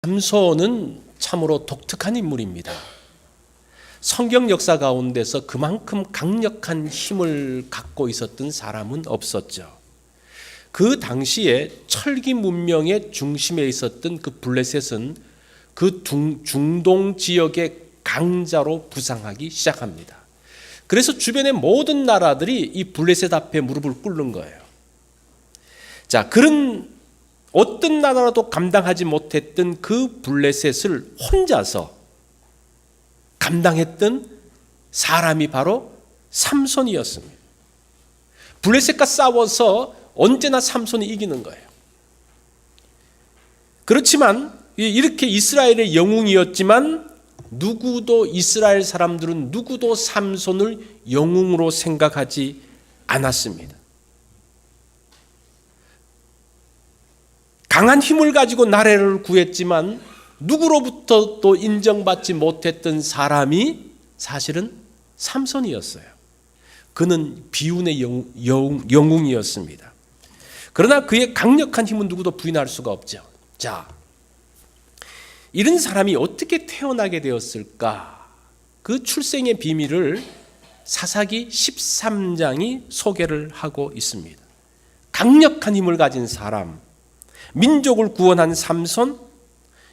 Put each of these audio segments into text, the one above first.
삼손은 참으로 독특한 인물입니다. 성경 역사 가운데서 그만큼 강력한 힘을 갖고 있었던 사람은 없었죠. 그 당시에 철기 문명의 중심에 있었던 그 블레셋은 그 중동 지역의 강자로 부상하기 시작합니다. 그래서 주변의 모든 나라들이 이 블레셋 앞에 무릎을 꿇는 거예요. 자, 그런 어떤 나라도 감당하지 못했던 그 블레셋을 혼자서 감당했던 사람이 바로 삼손이었습니다. 블레셋과 싸워서 언제나 삼손이 이기는 거예요. 그렇지만 이렇게 이스라엘의 영웅이었지만 누구도 이스라엘 사람들은 누구도 삼손을 영웅으로 생각하지 않았습니다. 강한 힘을 가지고 나라를 구했지만 누구로부터 또 인정받지 못했던 사람이 사실은 삼손이었어요. 그는 비운의 영웅이었습니다. 그러나 그의 강력한 힘은 누구도 부인할 수가 없죠. 자, 이런 사람이 어떻게 태어나게 되었을까? 그 출생의 비밀을 사사기 13장이 소개를 하고 있습니다. 강력한 힘을 가진 사람, 민족을 구원한 삼손,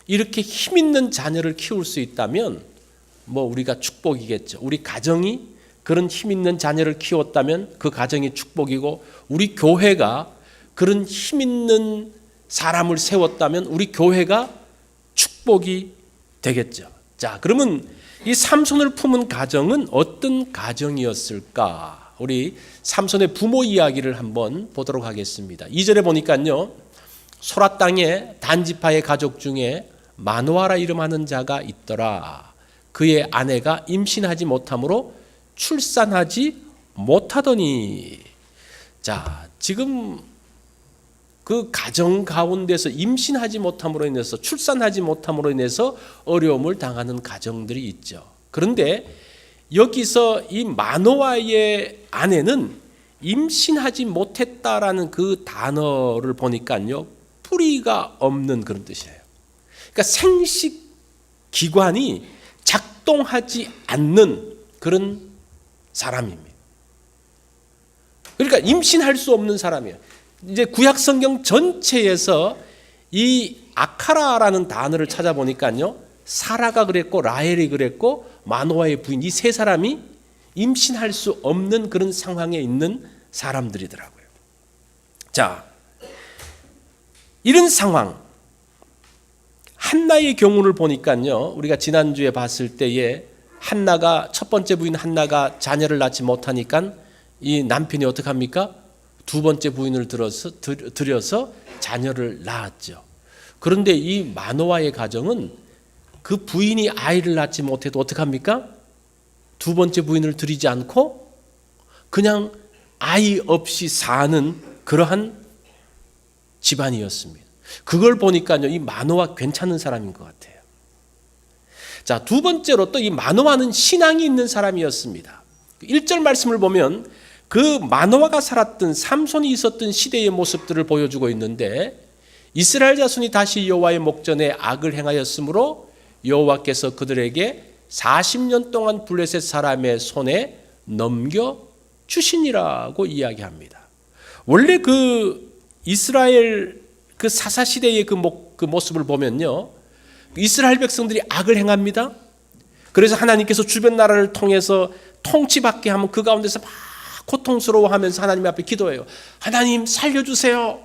이렇게 힘 있는 자녀를 키울 수 있다면 우리가 축복이겠죠. 우리 가정이 그런 힘 있는 자녀를 키웠다면 그 가정이 축복이고, 우리 교회가 그런 힘 있는 사람을 세웠다면 우리 교회가 축복이 되겠죠. 자, 그러면 이 삼손을 품은 가정은 어떤 가정이었을까? 우리 삼손의 부모 이야기를 한번 보도록 하겠습니다. 2절에 보니까요, 소라 땅에 단지파의 가족 중에 마노아라 이름하는 자가 있더라. 그의 아내가 임신하지 못하므로 출산하지 못하더니. 자, 지금 그 가정 가운데서 임신하지 못함으로 인해서, 출산하지 못함으로 인해서 어려움을 당하는 가정들이 있죠. 그런데 여기서 이 마노아의 아내는 임신하지 못했다라는 그 단어를 보니까요, 뿌리가 없는 그런 뜻이에요. 그러니까 생식 기관이 작동하지 않는 그런 사람입니다. 그러니까 임신할 수 없는 사람이에요. 이제 구약 성경 전체에서 이 아카라라는 단어를 찾아보니까요, 사라가 그랬고 라헬이 그랬고 마노아의 부인, 이 세 사람이 임신할 수 없는 그런 상황에 있는 사람들이더라고요. 자, 이런 상황, 한나의 경우를 보니까요, 우리가 지난주에 봤을 때에 한나가, 첫 번째 부인 한나가 자녀를 낳지 못하니까 이 남편이 어떻게 합니까? 두 번째 부인을 들여서 자녀를 낳았죠. 그런데 이 마노아의 가정은 그 부인이 아이를 낳지 못해도 어떻게 합니까? 두 번째 부인을 들이지 않고 그냥 아이 없이 사는 그러한 집안이었습니다. 그걸 보니까요, 이 마노아 괜찮은 사람인 것 같아요. 자, 두 번째로 또 이 마노아는 신앙이 있는 사람이었습니다. 1절 말씀을 보면 그 마노아가 살았던, 삼손이 있었던 시대의 모습들을 보여주고 있는데, 이스라엘 자손이 다시 여호와의 목전에 악을 행하였으므로 여호와께서 그들에게 40년 동안 블레셋 사람의 손에 넘겨주시니라고 이야기합니다. 원래 그 이스라엘 그 사사 시대의 그 모습을 보면요, 이스라엘 백성들이 악을 행합니다. 그래서 하나님께서 주변 나라를 통해서 통치받게 하면 그 가운데서 막 고통스러워하면서 하나님 앞에 기도해요. 하나님 살려주세요.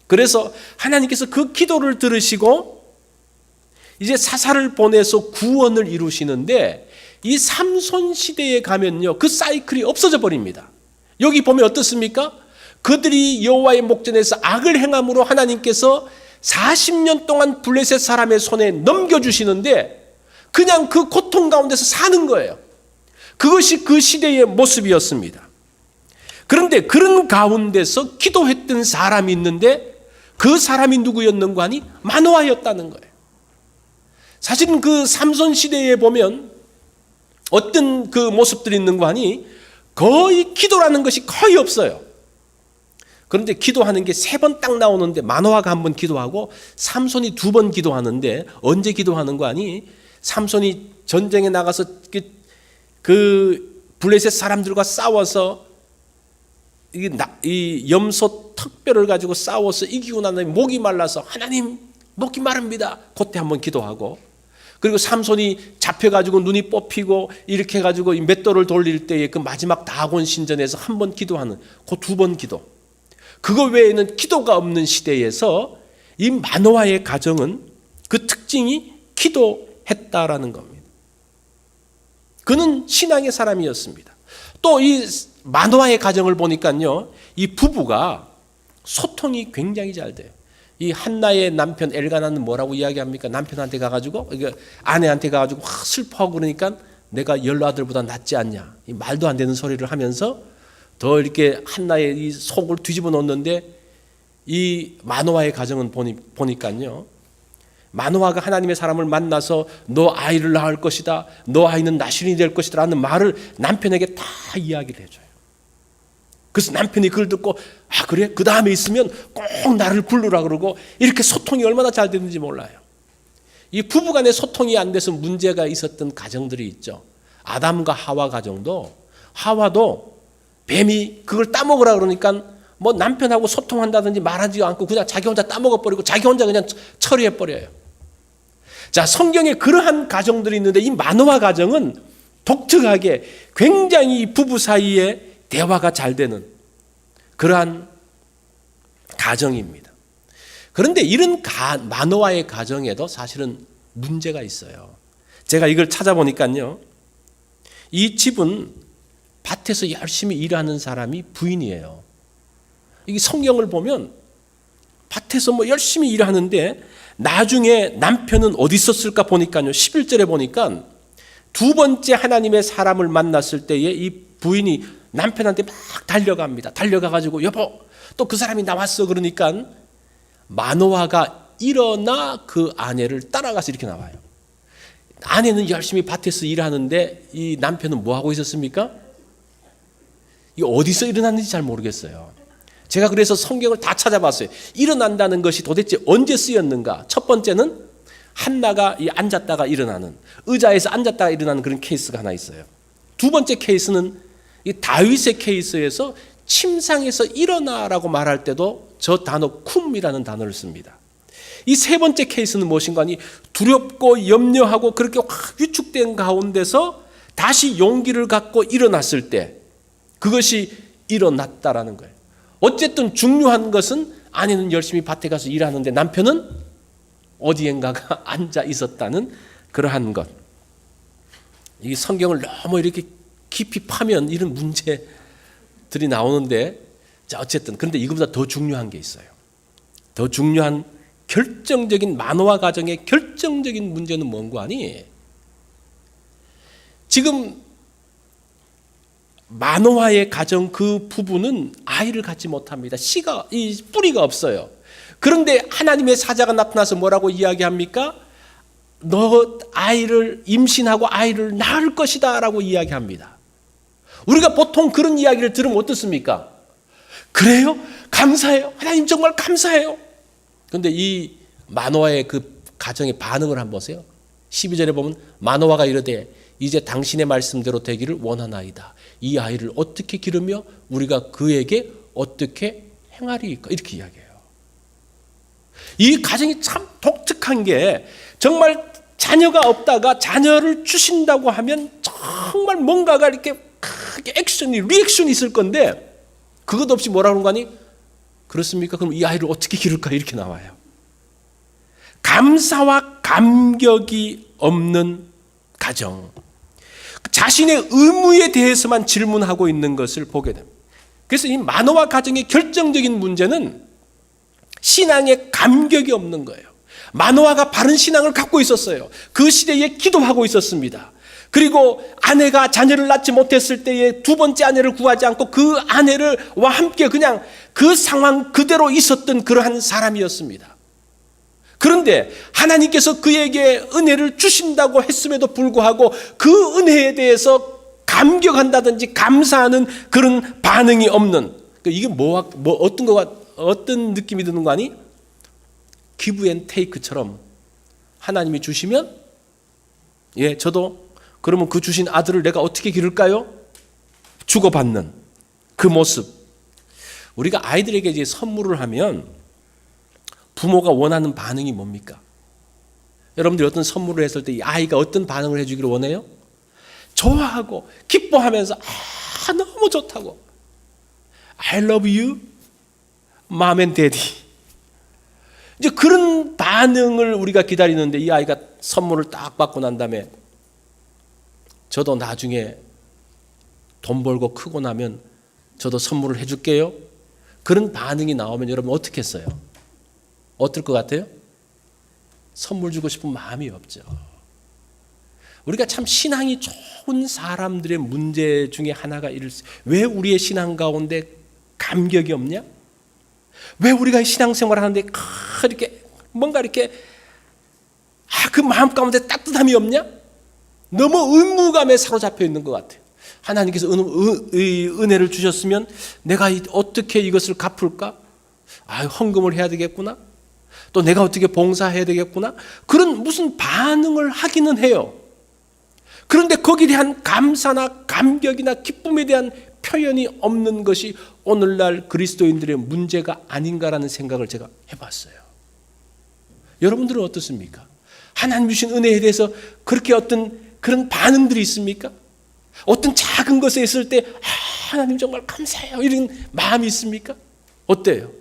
그래서 하나님께서 그 기도를 들으시고 이제 사사를 보내서 구원을 이루시는데, 이 삼손 시대에 가면요, 그 사이클이 없어져 버립니다. 여기 보면 어떻습니까? 그들이 여호와의 목전에서 악을 행함으로 하나님께서 40년 동안 블레셋 사람의 손에 넘겨주시는데 그냥 그 고통 가운데서 사는 거예요. 그것이 그 시대의 모습이었습니다. 그런데 그런 가운데서 기도했던 사람이 있는데, 그 사람이 누구였는가 하니 마노아였다는 거예요. 사실은 그 삼손 시대에 보면 어떤 그 모습들이 있는가 하니 거의 기도라는 것이 거의 없어요. 그런데 기도하는 게 3번 딱 나오는데 마노아가 1번 기도하고 삼손이 2번 기도하는데 언제 기도하는 거 아니? 삼손이 전쟁에 나가서 그 블레셋 사람들과 싸워서 이 염소 턱뼈를 가지고 싸워서 이기고 난 다음에 목이 말라서 하나님 목이 마릅니다. 그때 1번 기도하고, 그리고 삼손이 잡혀가지고 눈이 뽑히고 이렇게 해가지고 이 맷돌을 돌릴 때에 그 마지막 다곤 신전에서 1번 기도하는 그 2번 기도. 그거 외에는 기도가 없는 시대에서 이 마노아의 가정은 그 특징이 기도했다라는 겁니다. 그는 신앙의 사람이었습니다. 또 이 마노아의 가정을 보니까요, 이 부부가 소통이 굉장히 잘 돼요. 이 한나의 남편 엘가나는 뭐라고 이야기합니까? 남편한테 가가지고, 아내한테 가가지고 슬퍼하고 그러니까 내가 10아들보다 낫지 않냐, 이 말도 안 되는 소리를 하면서 더 이렇게 한나의 이 속을 뒤집어 놓는데, 이 마노아의 가정은 보니까요, 마노아가 하나님의 사람을 만나서 너 아이를 낳을 것이다, 너 아이는 나실인이 될 것이다 라는 말을 남편에게 다 이야기를 해줘요. 그래서 남편이 그걸 듣고 아 그래? 그 다음에 있으면 꼭 나를 부르라 그러고, 이렇게 소통이 얼마나 잘 되는지 몰라요. 이 부부간의 소통이 안 돼서 문제가 있었던 가정들이 있죠. 아담과 하와 가정도, 하와도 뱀이 그걸 따먹으라 그러니까 뭐 남편하고 소통한다든지 말하지 않고 그냥 자기 혼자 따먹어버리고 자기 혼자 그냥 처리해버려요. 자, 성경에 그러한 가정들이 있는데 이 마노아 가정은 독특하게 굉장히 부부 사이에 대화가 잘 되는 그러한 가정입니다. 그런데 이런 마노아의 가정에도 사실은 문제가 있어요. 제가 이걸 찾아보니까요, 이 집은 밭에서 열심히 일하는 사람이 부인이에요. 이게 성경을 보면 밭에서 뭐 열심히 일하는데 나중에 남편은 어디 있었을까 보니까요, 11절에 보니까 2번째 하나님의 사람을 만났을 때에 이 부인이 남편한테 막 달려갑니다. 달려가가지고 여보 또 그 사람이 나왔어 그러니까 마노아가 일어나 그 아내를 따라가서 이렇게 나와요. 아내는 열심히 밭에서 일하는데 이 남편은 뭐 하고 있었습니까? 이 어디서 일어났는지 잘 모르겠어요. 제가 그래서 성경을 다 찾아봤어요. 일어난다는 것이 도대체 언제 쓰였는가? 첫 번째는 한나가 앉았다가 일어나는, 의자에서 앉았다가 일어나는 그런 케이스가 하나 있어요. 2번째 케이스는 이 다윗의 케이스에서 침상에서 일어나라고 말할 때도 저 단어 쿰이라는 단어를 씁니다. 이 3번째 케이스는 무엇인가 하니 두렵고 염려하고 그렇게 확 위축된 가운데서 다시 용기를 갖고 일어났을 때 그것이 일어났다라는 거예요. 어쨌든 중요한 것은 아내는 열심히 밭에 가서 일하는데 남편은 어디엔가가 앉아 있었다는 그러한 것. 이 성경을 너무 이렇게 깊이 파면 이런 문제들이 나오는데, 자 어쨌든 그런데 이거보다 더 중요한 게 있어요. 더 중요한 결정적인 마노아 가정의 결정적인 문제는 뭔가 하니, 지금 마노아의 가정 그 부부는 아이를 갖지 못합니다. 이 뿌리가 없어요. 그런데 하나님의 사자가 나타나서 뭐라고 이야기합니까? 너 아이를 임신하고 아이를 낳을 것이다 라고 이야기합니다. 우리가 보통 그런 이야기를 들으면 어떻습니까? 그래요? 감사해요. 하나님 정말 감사해요. 그런데 이 마노아의 그 가정의 반응을 한번 보세요. 12절에 보면 마노아가 이르되 이제 당신의 말씀대로 되기를 원하나이다. 이 아이를 어떻게 기르며 우리가 그에게 어떻게 행하리까? 이렇게 이야기해요. 이 가정이 참 독특한 게, 정말 자녀가 없다가 자녀를 주신다고 하면 정말 뭔가가 이렇게 크게 리액션이 있을 건데 그것 없이 뭐라 그런 거 아니? 그렇습니까? 그럼 이 아이를 어떻게 기를까? 이렇게 나와요. 감사와 감격이 없는 가정, 자신의 의무에 대해서만 질문하고 있는 것을 보게 됩니다. 그래서 이 마노아 가정의 결정적인 문제는 신앙에 감격이 없는 거예요. 마노아가 바른 신앙을 갖고 있었어요. 그 시대에 기도하고 있었습니다. 그리고 아내가 자녀를 낳지 못했을 때에 2번째 아내를 구하지 않고 그 아내와 함께 그냥 그 상황 그대로 있었던 그러한 사람이었습니다. 그런데 하나님께서 그에게 은혜를 주신다고 했음에도 불구하고 그 은혜에 대해서 감격한다든지 감사하는 그런 반응이 없는, 이게 어떤 느낌이 드는 거 아니? 기브 앤 테이크처럼 하나님이 주시면, 저도 그러면 그 주신 아들을 내가 어떻게 기를까요? 주고받는 그 모습. 우리가 아이들에게 이제 선물을 하면 부모가 원하는 반응이 뭡니까? 여러분들이 어떤 선물을 했을 때 이 아이가 어떤 반응을 해주기를 원해요? 좋아하고 기뻐하면서 너무 좋다고, I love you, mom and daddy. 이제 그런 반응을 우리가 기다리는데, 이 아이가 선물을 딱 받고 난 다음에 저도 나중에 돈 벌고 크고 나면 저도 선물을 해줄게요, 그런 반응이 나오면 여러분 어떻게 했어요? 어떨 것 같아요? 선물 주고 싶은 마음이 없죠. 우리가 참 신앙이 좋은 사람들의 문제 중에 하나가 왜 우리의 신앙 가운데 감격이 없냐? 왜 우리가 신앙생활을 하는데 이렇게 뭔가 이렇게 그 마음 가운데 따뜻함이 없냐? 너무 의무감에 사로잡혀 있는 것 같아요. 하나님께서 은혜를 주셨으면 내가 어떻게 이것을 갚을까? 헌금을 해야 되겠구나. 또 내가 어떻게 봉사해야 되겠구나. 그런 무슨 반응을 하기는 해요. 그런데 거기에 대한 감사나 감격이나 기쁨에 대한 표현이 없는 것이 오늘날 그리스도인들의 문제가 아닌가라는 생각을 제가 해봤어요. 여러분들은 어떻습니까? 하나님 주신 은혜에 대해서 그렇게 어떤 그런 반응들이 있습니까? 어떤 작은 것에 있을 때 하나님 정말 감사해요, 이런 마음이 있습니까? 어때요?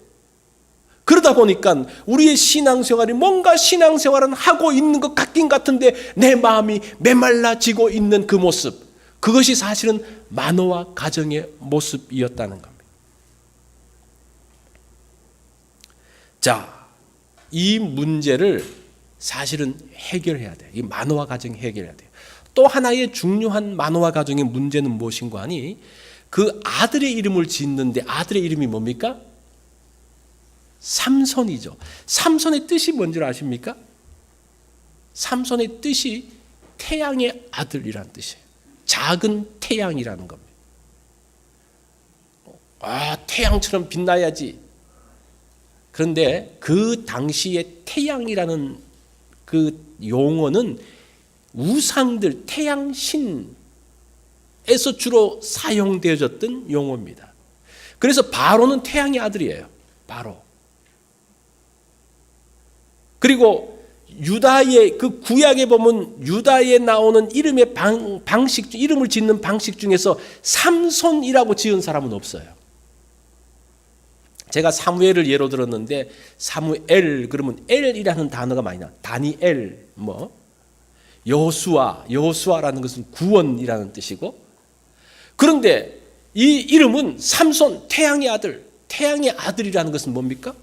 그러다 보니까 우리의 신앙생활이 뭔가 신앙생활은 하고 있는 것 같긴 같은데 내 마음이 메말라지고 있는 그 모습, 그것이 사실은 마노아 가정의 모습이었다는 겁니다. 자, 이 문제를 사실은 해결해야 돼요. 이 마노아 가정이 해결해야 돼요. 또 하나의 중요한 마노아 가정의 문제는 무엇인가 하니, 그 아들의 이름을 짓는데 아들의 이름이 뭡니까? 삼손이죠. 삼손의 뜻이 뭔지 아십니까? 삼손의 뜻이 태양의 아들이라는 뜻이에요. 작은 태양이라는 겁니다. 태양처럼 빛나야지. 그런데 그 당시에 태양이라는 그 용어는 우상들, 태양신에서 주로 사용되어졌던 용어입니다. 그래서 바로는 태양의 아들이에요. 바로. 그리고 유다의 그 구약에 보면 유다에 나오는 이름의 방식, 이름을 짓는 방식 중에서 삼손이라고 지은 사람은 없어요. 제가 사무엘을 예로 들었는데, 사무엘 그러면 엘이라는 단어가 많이 나와요. 다니엘, 여호수아라는 것은 구원이라는 뜻이고, 그런데 이 이름은 삼손, 태양의 아들, 태양의 아들이라는 것은 뭡니까?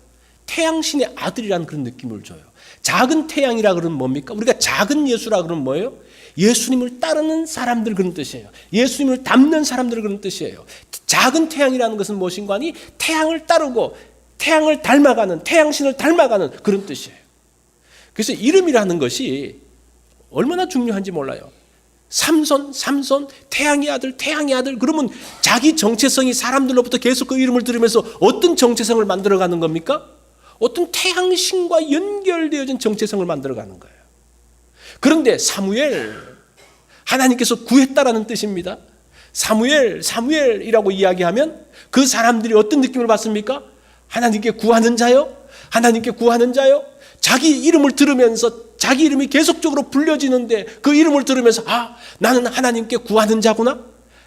태양신의 아들이라는 그런 느낌을 줘요. 작은 태양이라 그러면 뭡니까? 우리가 작은 예수라 그러면 뭐예요? 예수님을 따르는 사람들, 그런 뜻이에요. 예수님을 닮는 사람들, 그런 뜻이에요. 작은 태양이라는 것은 무엇인가 하니 태양을 따르고 태양을 닮아가는, 태양신을 닮아가는 그런 뜻이에요. 그래서 이름이라는 것이 얼마나 중요한지 몰라요. 삼손, 태양의 아들, 그러면 자기 정체성이 사람들로부터 계속 그 이름을 들으면서 어떤 정체성을 만들어가는 겁니까? 어떤 태양신과 연결되어진 정체성을 만들어가는 거예요. 그런데 사무엘, 하나님께서 구했다라는 뜻입니다. 사무엘이라고 이야기하면 그 사람들이 어떤 느낌을 받습니까? 하나님께 구하는 자요? 하나님께 구하는 자요? 자기 이름을 들으면서 자기 이름이 계속적으로 불려지는데 그 이름을 들으면서 나는 하나님께 구하는 자구나?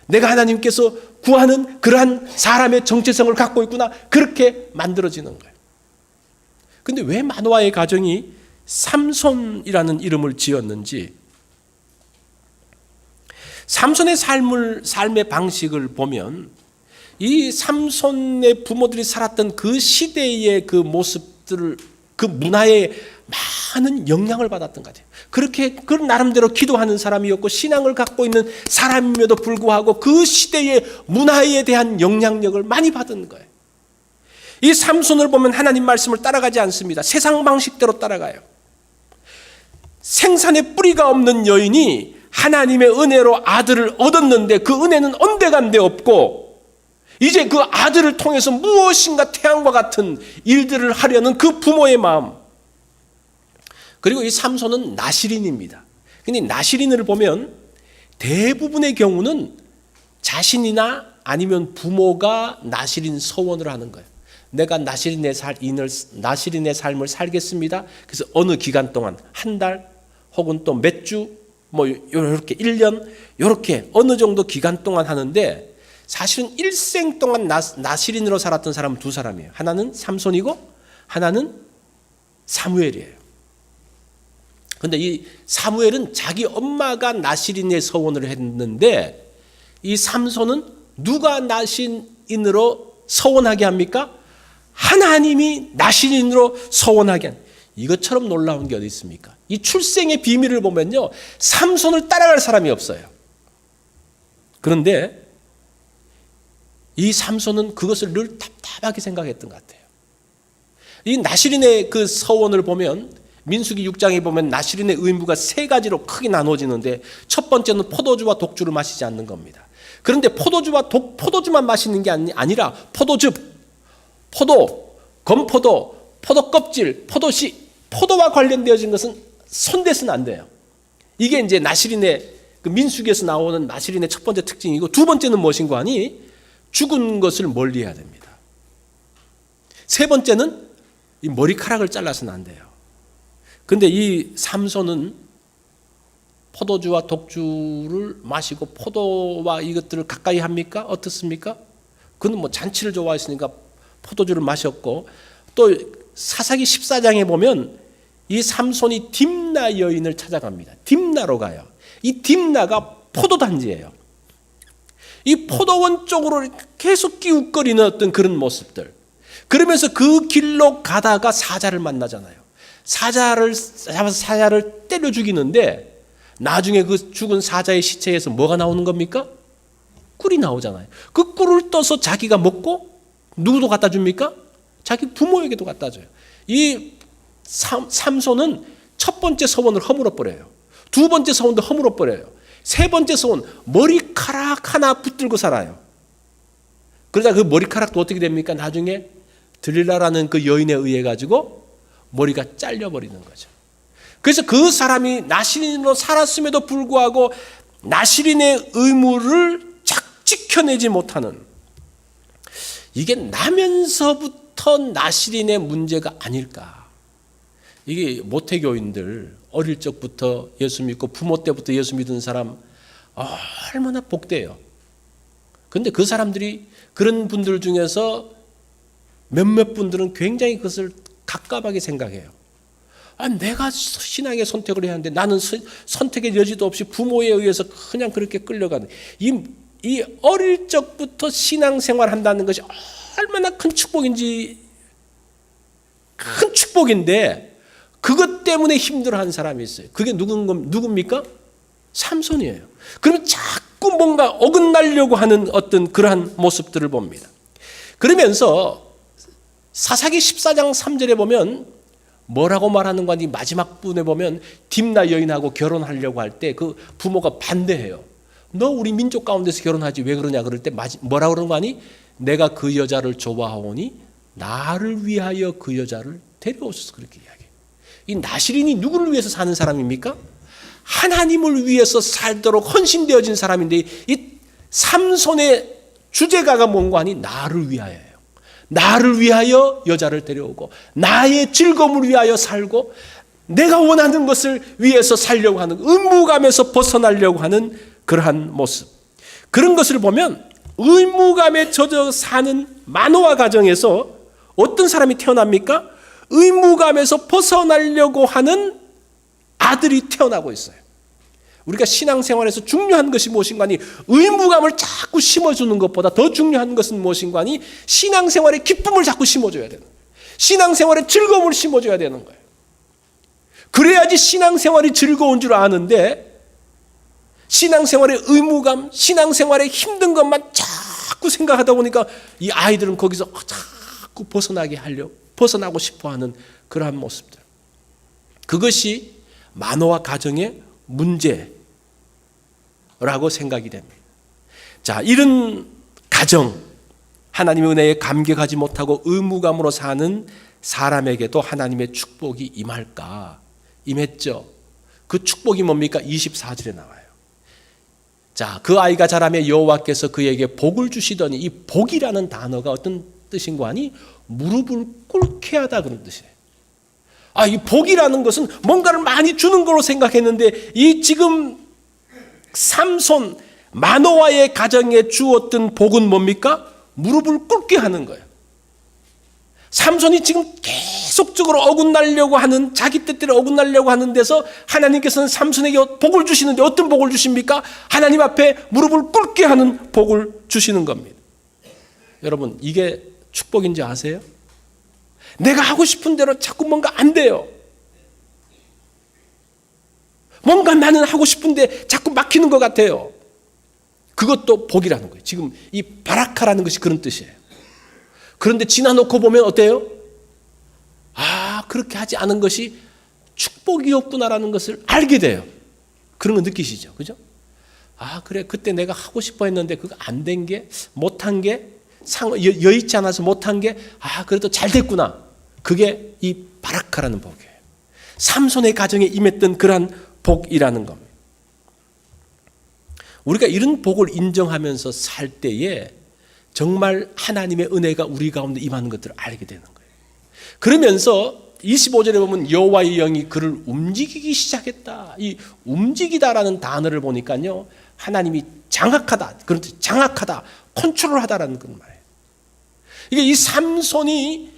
내가 하나님께서 구하는 그러한 사람의 정체성을 갖고 있구나? 그렇게 만들어지는 거예요. 근데 왜 마노아의 가정이 삼손이라는 이름을 지었는지, 삼손의 삶의 방식을 보면 이 삼손의 부모들이 살았던 그 시대의 그 모습들을, 그 문화에 많은 영향을 받았던 것 같아요. 그렇게 그 나름대로 기도하는 사람이었고 신앙을 갖고 있는 사람임에도 불구하고 그 시대의 문화에 대한 영향력을 많이 받은 거예요. 이 삼손을 보면 하나님 말씀을 따라가지 않습니다. 세상 방식대로 따라가요. 생산의 뿌리가 없는 여인이 하나님의 은혜로 아들을 얻었는데 그 은혜는 온데간데 없고, 이제 그 아들을 통해서 무엇인가 태양과 같은 일들을 하려는 그 부모의 마음. 그리고 이 삼손은 나시린입니다. 근데 나시린을 보면 대부분의 경우는 자신이나 아니면 부모가 나시린 서원을 하는 거예요. 내가 나시린의 삶을 살겠습니다. 그래서 어느 기간 동안 한 달 혹은 또 몇 주 뭐 이렇게 1년 이렇게 어느 정도 기간 동안 하는데 사실은 일생 동안 나시린으로 살았던 사람은 두 사람이에요. 하나는 삼손이고 하나는 사무엘이에요. 그런데 이 사무엘은 자기 엄마가 나시린의 서원을 했는데 이 삼손은 누가 나시린으로 서원하게 합니까? 하나님이 나시린으로 서원하게 합니다. 이것처럼 놀라운 게 어디 있습니까? 이 출생의 비밀을 보면요, 삼손을 따라갈 사람이 없어요. 그런데 이 삼손은 그것을 늘 답답하게 생각했던 것 같아요. 이 나시린의 그 서원을 보면 민수기 6장에 보면 나시린의 의무가 세 가지로 크게 나눠지는데 첫 번째는 포도주와 독주를 마시지 않는 겁니다. 그런데 포도주만 마시는 게 아니라 포도즙, 포도, 건포도, 포도 껍질, 포도씨, 포도와 관련되어진 것은 손대서는 안 돼요. 이게 이제 나시린의 그 민수기에서 나오는 나시린의 첫 번째 특징이고, 두 번째는 무엇인고 하니 죽은 것을 멀리해야 됩니다. 세 번째는 이 머리카락을 잘라서는 안 돼요. 근데 이 삼손은 포도주와 독주를 마시고 포도와 이것들을 가까이 합니까? 어떻습니까? 그는 뭐 잔치를 좋아했으니까 포도주를 마셨고, 또 사사기 14장에 보면 이 삼손이 딥나 여인을 찾아갑니다. 딥나로 가요. 이 딥나가 포도단지예요. 이 포도원 쪽으로 계속 기웃거리는 어떤 그런 모습들. 그러면서 그 길로 가다가 사자를 만나잖아요. 사자를 잡아서 사자를 때려 죽이는데 나중에 그 죽은 사자의 시체에서 뭐가 나오는 겁니까? 꿀이 나오잖아요. 그 꿀을 떠서 자기가 먹고 누구도 갖다 줍니까? 자기 부모에게도 갖다 줘요. 이 삼손은 첫 번째 서원을 허물어버려요. 두 번째 서원도 허물어버려요. 세 번째 서원, 머리카락 하나 붙들고 살아요. 그러다 그 머리카락도 어떻게 됩니까? 나중에 들릴라라는 그 여인에 의해 가지고 머리가 잘려버리는 거죠. 그래서 그 사람이 나시린으로 살았음에도 불구하고 나시린의 의무를 지켜내지 못하는, 이게 나면서부터 나시린의 문제가 아닐까. 이게 모태교인들 어릴 적부터 예수 믿고 부모 때부터 예수 믿은 사람 얼마나 복돼요. 그런데 그 사람들이, 그런 분들 중에서 몇몇 분들은 굉장히 그것을 갑갑하게 생각해요. 내가 신앙의 선택을 해야 하는데 나는 선택의 여지도 없이 부모에 의해서 그냥 그렇게 끌려가는, 이 어릴 적부터 신앙생활 한다는 것이 얼마나 큰 축복인지, 큰 축복인데 그것 때문에 힘들어하는 사람이 있어요. 그게 누굽니까? 삼손이에요. 그러면 자꾸 뭔가 어긋나려고 하는 어떤 그러한 모습들을 봅니다. 그러면서 사사기 14장 3절에 보면 뭐라고 말하는 거니, 마지막 부분에 보면 딥나 여인하고 결혼하려고 할 때 그 부모가 반대해요. 너 우리 민족 가운데서 결혼하지 왜 그러냐 그럴 때 뭐라고 그러는 거 아니? 내가 그 여자를 좋아하오니 나를 위하여 그 여자를 데려오소서, 그렇게 이야기해요. 이 나시린이 누구를 위해서 사는 사람입니까? 하나님을 위해서 살도록 헌신되어진 사람인데, 이 삼손의 주제가가 뭔가 하니 나를 위하여예요. 나를 위하여 여자를 데려오고 나의 즐거움을 위하여 살고 내가 원하는 것을 위해서 살려고 하는, 의무감에서 벗어나려고 하는 그러한 모습. 그런 것을 보면 의무감에 젖어 사는 마노아 가정에서 어떤 사람이 태어납니까? 의무감에서 벗어나려고 하는 아들이 태어나고 있어요. 우리가 신앙생활에서 중요한 것이 무엇인가 하니 의무감을 자꾸 심어주는 것보다 더 중요한 것은 무엇인가 하니 신앙생활의 기쁨을 자꾸 심어줘야 되는 거예요. 신앙생활의 즐거움을 심어줘야 되는 거예요. 그래야지 신앙생활이 즐거운 줄 아는데 신앙생활의 의무감, 신앙생활의 힘든 것만 자꾸 생각하다 보니까 이 아이들은 거기서 자꾸 벗어나고 싶어하는 그러한 모습들. 그것이 마노아 가정의 문제라고 생각이 됩니다. 자, 이런 가정, 하나님의 은혜에 감격하지 못하고 의무감으로 사는 사람에게도 하나님의 축복이 임할까? 임했죠. 그 축복이 뭡니까? 24절에 나와요. 자, 그 아이가 자라매 여호와께서 그에게 복을 주시더니, 이 복이라는 단어가 어떤 뜻인 거 아니? 무릎을 꿇게 하다 그런 뜻이에요. 이 복이라는 것은 뭔가를 많이 주는 걸로 생각했는데, 이 지금 삼손 마노아의 가정에 주었던 복은 뭡니까? 무릎을 꿇게 하는 거예요. 삼손이 지금 계속적으로 어긋나려고 하는, 자기 뜻대로 어긋나려고 하는 데서 하나님께서는 삼손에게 복을 주시는데 어떤 복을 주십니까? 하나님 앞에 무릎을 꿇게 하는 복을 주시는 겁니다. 여러분, 이게 축복인지 아세요? 내가 하고 싶은 대로 자꾸 뭔가 안 돼요. 뭔가 나는 하고 싶은데 자꾸 막히는 것 같아요. 그것도 복이라는 거예요. 지금 이 바라카라는 것이 그런 뜻이에요. 그런데 지나놓고 보면 어때요? 그렇게 하지 않은 것이 축복이었구나라는 것을 알게 돼요. 그런 거 느끼시죠? 그죠? 그래, 그때 내가 하고 싶어 했는데 그거 안 된 게, 못한 게, 여의치 않아서 못한 게, 그래도 잘 됐구나. 그게 이 바라카라는 복이에요. 삼손의 가정에 임했던 그러한 복이라는 겁니다. 우리가 이런 복을 인정하면서 살 때에 정말 하나님의 은혜가 우리 가운데 임하는 것들을 알게 되는 거예요. 그러면서 25절에 보면 여호와의 영이 그를 움직이기 시작했다. 이 움직이다라는 단어를 보니까요, 하나님이 장악하다, 그런 뜻, 장악하다, 컨트롤하다라는 그 말이에요. 이게 이 삼손이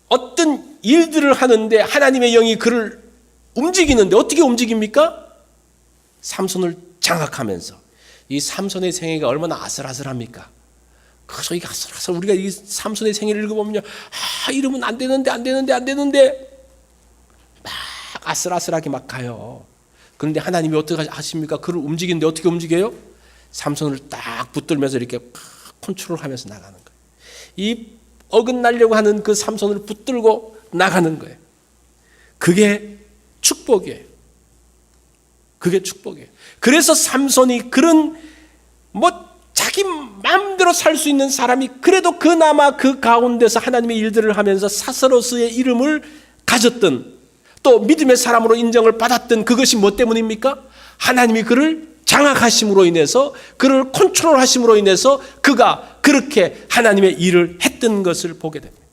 어떤 일들을 하는데 하나님의 영이 그를 움직이는데 어떻게 움직입니까? 삼손을 장악하면서. 이 삼손의 생애가 얼마나 아슬아슬합니까? 그래서 이게 아슬아슬, 우리가 이 삼손의 생애를 읽어보면요, 이러면 안 되는데 막 아슬아슬하게 막 가요. 그런데 하나님이 어떻게 하십니까? 그를 움직이는데 어떻게 움직여요? 삼손을 딱 붙들면서 이렇게 컨트롤하면서 나가는 거예요. 이 어긋나려고 하는 그 삼손을 붙들고 나가는 거예요. 그게 축복이에요. 그게 축복이에요. 그래서 삼손이 그런 자기 마음대로 살 수 있는 사람이 그래도 그나마 그 가운데서 하나님의 일들을 하면서 사스로스의 이름을 가졌던, 또 믿음의 사람으로 인정을 받았던 그것이 뭐 때문입니까? 하나님이 그를 장악하심으로 인해서, 그를 컨트롤하심으로 인해서 그가 그렇게 하나님의 일을 했던 것을 보게 됩니다.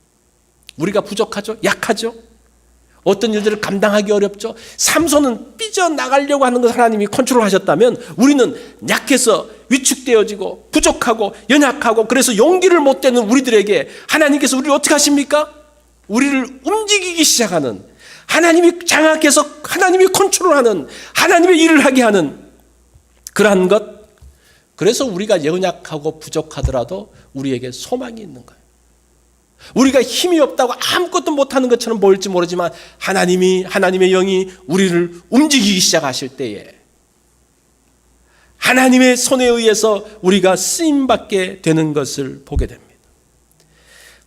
우리가 부족하죠? 약하죠? 어떤 일들을 감당하기 어렵죠? 삼손은 삐져나가려고 하는 것을 하나님이 컨트롤하셨다면 우리는 약해서 위축되어지고 부족하고 연약하고, 그래서 용기를 못 내는 우리들에게 하나님께서 우리를 어떻게 하십니까? 우리를 움직이기 시작하는, 하나님이 장악해서 하나님이 컨트롤하는, 하나님의 일을 하게 하는 그러한 것. 그래서 우리가 연약하고 부족하더라도 우리에게 소망이 있는 거예요. 우리가 힘이 없다고 아무것도 못하는 것처럼 보일지 모르지만 하나님의 영이 우리를 움직이기 시작하실 때에 하나님의 손에 의해서 우리가 쓰임받게 되는 것을 보게 됩니다.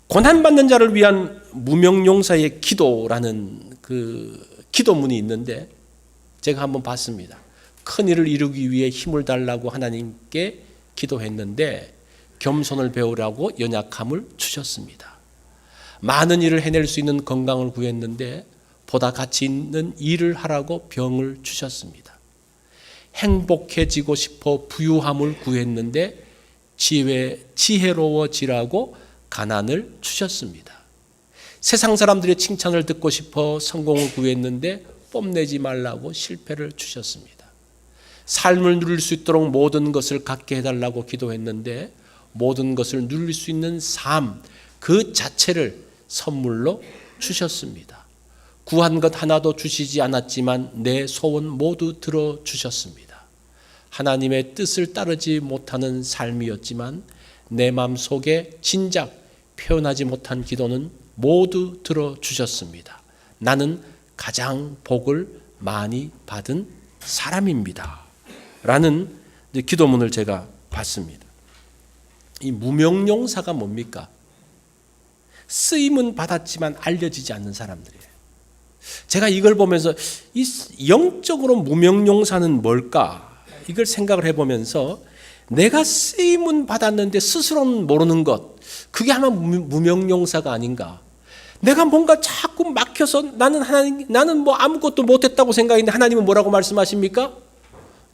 고난받는 자를 위한 무명용사의 기도라는 그 기도문이 있는데 제가 한번 봤습니다. 큰 일을 이루기 위해 힘을 달라고 하나님께 기도했는데 겸손을 배우라고 연약함을 주셨습니다. 많은 일을 해낼 수 있는 건강을 구했는데 보다 가치 있는 일을 하라고 병을 주셨습니다. 행복해지고 싶어 부유함을 구했는데 지혜로워지라고 가난을 주셨습니다. 세상 사람들의 칭찬을 듣고 싶어 성공을 구했는데 뽐내지 말라고 실패를 주셨습니다. 삶을 누릴 수 있도록 모든 것을 갖게 해달라고 기도했는데 모든 것을 누릴 수 있는 삶 그 자체를 선물로 주셨습니다. 구한 것 하나도 주시지 않았지만 내 소원 모두 들어주셨습니다. 하나님의 뜻을 따르지 못하는 삶이었지만 내 마음속에 진작 표현하지 못한 기도는 모두 들어주셨습니다. 나는 가장 복을 많이 받은 사람입니다. 라는 기도문을 제가 봤습니다. 이 무명용사가 뭡니까? 쓰임은 받았지만 알려지지 않는 사람들이에요. 제가 이걸 보면서 이 영적으로 무명용사는 뭘까? 이걸 생각을 해보면서 내가 쓰임은 받았는데 스스로는 모르는 것, 그게 아마 무명용사가 아닌가. 내가 뭔가 자꾸 막혀서 나는 뭐 아무것도 못했다고 생각했는데 하나님은 뭐라고 말씀하십니까?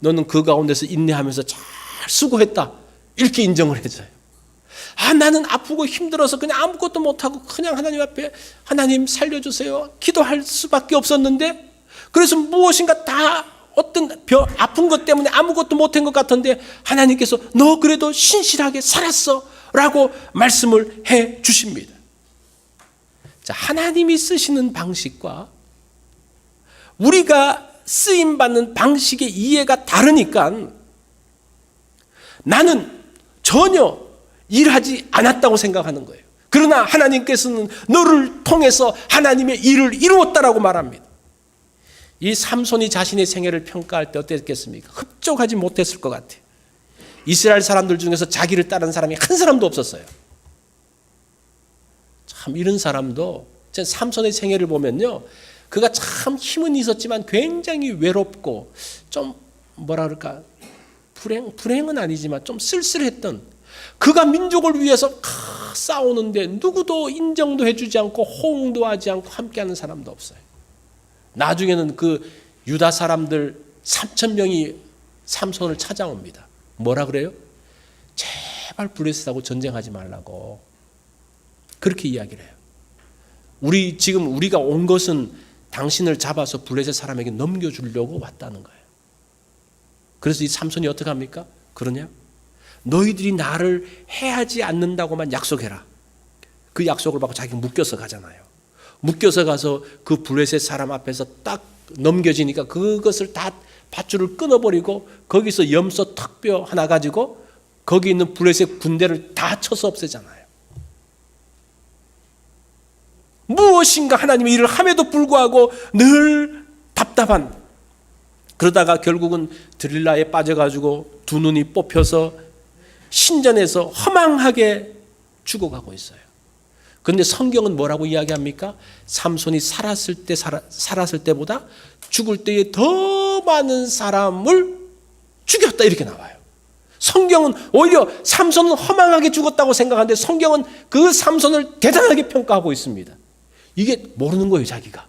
너는 그 가운데서 인내하면서 잘 수고했다, 이렇게 인정을 해줘요. 나는 아프고 힘들어서 그냥 아무것도 못하고 그냥 하나님 앞에 하나님 살려주세요 기도할 수밖에 없었는데, 그래서 무엇인가 다 어떤 아픈 것 때문에 아무것도 못한 것 같은데 하나님께서 너 그래도 신실하게 살았어 라고 말씀을 해 주십니다. 자, 하나님이 쓰시는 방식과 우리가 쓰임받는 방식의 이해가 다르니까 나는 전혀 일하지 않았다고 생각하는 거예요. 그러나 하나님께서는 너를 통해서 하나님의 일을 이루었다라고 말합니다. 이 삼손이 자신의 생애를 평가할 때 어땠겠습니까? 흡족하지 못했을 것 같아요. 이스라엘 사람들 중에서 자기를 따른 사람이 한 사람도 없었어요. 참 이런 사람도 삼손의 생애를 보면요, 그가 참 힘은 있었지만 굉장히 외롭고 좀 뭐라 그럴까, 불행은 아니지만 좀 쓸쓸했던, 그가 민족을 위해서 싸우는데 누구도 인정도 해주지 않고 호응도 하지 않고 함께하는 사람도 없어요. 나중에는 그 유다 사람들 3,000명이 삼손을 찾아옵니다. 뭐라 그래요? 제발 블레셋하고 전쟁하지 말라고 그렇게 이야기를 해요. 우리가 온 것은 당신을 잡아서 블레셋 사람에게 넘겨주려고 왔다는 거예요. 그래서 이 삼손이 어떻게 합니까? 그러냐? 너희들이 나를 해하지 않는다고만 약속해라. 그 약속을 받고 자기가 묶여서 가잖아요. 묶여서 가서 그 블레셋 사람 앞에서 딱 넘겨지니까 그것을 다 밧줄을 끊어버리고 거기서 염소 턱뼈 하나 가지고 거기 있는 블레셋 군대를 다 쳐서 없애잖아요. 무엇인가 하나님의 일을 함에도 불구하고 늘 답답한, 그러다가 결국은 드릴라에 빠져가지고 두 눈이 뽑혀서 신전에서 허망하게 죽어가고 있어요. 그런데 성경은 뭐라고 이야기합니까? 삼손이 살았을 때보다 죽을 때에 더 많은 사람을 죽였다, 이렇게 나와요. 성경은 오히려 삼손은 허망하게 죽었다고 생각하는데 성경은 그 삼손을 대단하게 평가하고 있습니다. 이게 모르는 거예요, 자기가.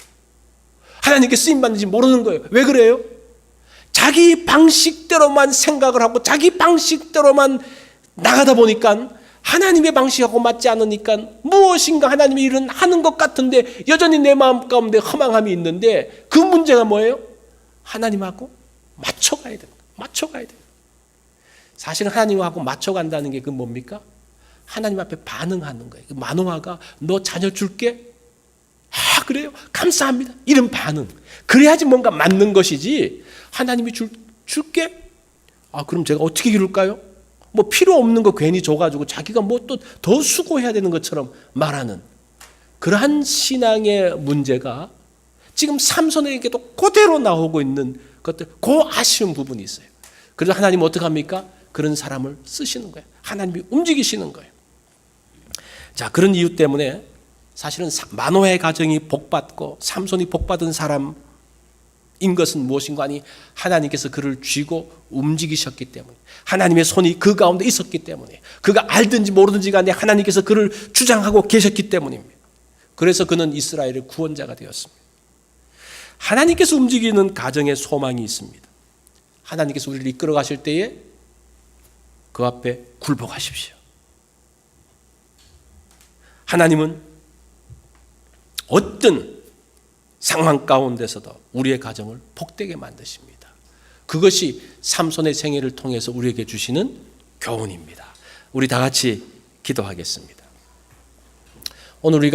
하나님께 쓰임받는지 모르는 거예요. 왜 그래요? 자기 방식대로만 생각을 하고 자기 방식대로만 나가다 보니까 하나님의 방식하고 맞지 않으니까 무엇인가 하나님의 일은 하는 것 같은데 여전히 내 마음 가운데 허망함이 있는데, 그 문제가 뭐예요? 하나님하고 맞춰가야 됩니다. 맞춰가야 돼요. 사실은 하나님하고 맞춰간다는 게 그 뭡니까? 하나님 앞에 반응하는 거예요. 마노아가 너 자녀 줄게? 그래요? 감사합니다. 이런 반응. 그래야지 뭔가 맞는 것이지, 하나님이 줄게? 그럼 제가 어떻게 기를까요? 뭐 필요 없는 거 괜히 줘가지고 자기가 뭐 또 더 수고해야 되는 것처럼 말하는 그러한 신앙의 문제가 지금 삼손에게도 그대로 나오고 있는 것들, 그 아쉬운 부분이 있어요. 그래서 하나님은 어떻게 합니까? 그런 사람을 쓰시는 거예요. 하나님이 움직이시는 거예요. 자, 그런 이유 때문에 사실은 마노아의 가정이 복받고 삼손이 복받은 사람인 것은 무엇인가 하니 하나님께서 그를 쥐고 움직이셨기 때문에, 하나님의 손이 그 가운데 있었기 때문에, 그가 알든지 모르든지 간에 하나님께서 그를 주장하고 계셨기 때문입니다. 그래서 그는 이스라엘의 구원자가 되었습니다. 하나님께서 움직이는 가정에 소망이 있습니다. 하나님께서 우리를 이끌어 가실 때에 그 앞에 굴복하십시오. 하나님은 어떤 상황 가운데서도 우리의 가정을 복되게 만드십니다. 그것이 삼손의 생애를 통해서 우리에게 주시는 교훈입니다. 우리 다 같이 기도하겠습니다. 오늘 우리가